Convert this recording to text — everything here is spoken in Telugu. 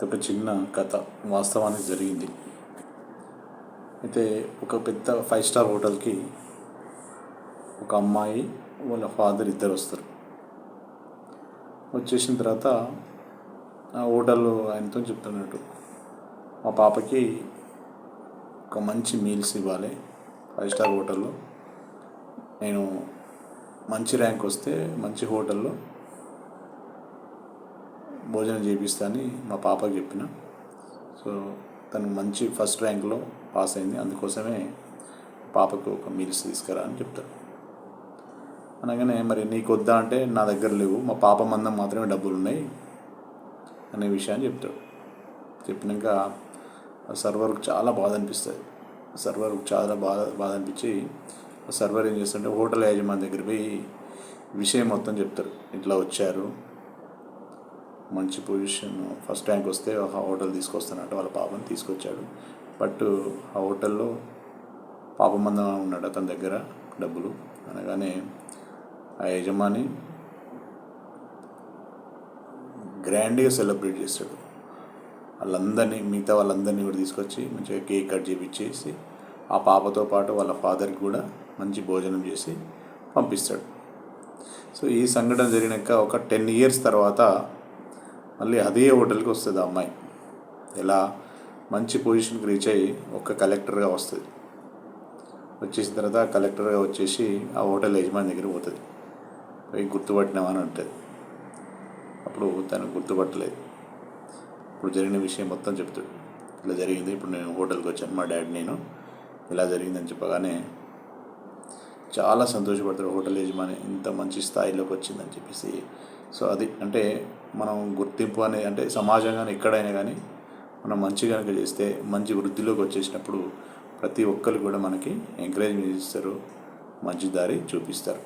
ఒక చిన్న కథ వాస్తవానికి జరిగింది. అయితే ఒక పెద్ద 5 స్టార్ హోటల్కి ఒక అమ్మాయి వాళ్ళ ఫాదర్ ఇద్దరు వస్తారు. వచ్చేసిన తర్వాత ఆ హోటల్లో ఆయనతో చెప్తున్నట్టు, మా పాపకి ఒక మంచి మీల్స్ ఇవ్వాలి, 5 స్టార్ హోటల్లో నేను మంచి ర్యాంక్ వస్తే మంచి హోటల్లో భోజనం చేపిస్తానని మా పాపకి చెప్పిన. సో తను మంచి ఫస్ట్ ర్యాంక్లో పాస్ అయింది, అందుకోసమే పాపకు ఒక మీల్స్ తీసుకురా అని చెప్తాడు. అనగానే మరి నీకు వద్దా అంటే నా దగ్గర లేవు, మా పాప మందం మాత్రమే డబ్బులు ఉన్నాయి అనే విషయాన్ని చెప్తాడు. చెప్పినాక ఆ సర్వర్కి చాలా బాధ అనిపిస్తుంది. సర్వర్కి చాలా బాధ అనిపించి ఆ సర్వర్ ఏం చేస్తుంటే హోటల్ యాజమాని దగ్గర పోయి విషయం మొత్తం చెప్తారు. ఇట్లా వచ్చారు, మంచి పొజిషన్ ఫస్ట్ ర్యాంక్ వస్తే ఆ హోటల్ తీసుకొస్తానంటే వాళ్ళ పాపని తీసుకొచ్చాడు. బట్ ఆ హోటల్లో పాప మందం ఉన్నాడు అతని దగ్గర డబ్బులు. అనగానే ఆ యజమాని గ్రాండ్గా సెలబ్రేట్ చేస్తాడు. మిగతా వాళ్ళందరినీ కూడా తీసుకొచ్చి మంచిగా కేక్ కట్ చేపించేసి ఆ పాపతో పాటు వాళ్ళ ఫాదర్కి కూడా మంచి భోజనం చేసి పంపిస్తాడు. సో ఈ సంఘటన జరిగినాక ఒక 10 years తర్వాత మళ్ళీ అదే హోటల్కి వస్తుంది ఆ అమ్మాయి. ఎలా మంచి పొజిషన్కి రీచ్ అయ్యి ఒక కలెక్టర్గా వస్తుంది. వచ్చేసిన తర్వాత కలెక్టర్గా వచ్చేసి ఆ హోటల్ యజమాని దగ్గర పోతుంది. పోయి గుర్తుపట్టినామని అంటుంది. అప్పుడు తను గుర్తుపట్టలేదు. ఇప్పుడు జరిగిన విషయం మొత్తం చెప్తాడు. ఇలా జరిగింది, ఇప్పుడు నేను హోటల్కి వచ్చాను, మా డాడీ నేను ఇలా జరిగిందని చెప్పగానే చాలా సంతోషపడతాడు హోటల్ యజమాని, ఇంత మంచి స్థాయిలోకి వచ్చిందని చెప్పేసి. సో అది అంటే మనం గుర్తింపు అనేది అంటే సమాజంగా ఎక్కడైనా కానీ మనం మంచి కనుక చేస్తే మంచి వృద్ధిలోకి వచ్చేసినప్పుడు ప్రతి ఒక్కరు కూడా మనకి ఎంకరేజ్మెంట్ ఇస్తారు, మంచి దారి చూపిస్తారు.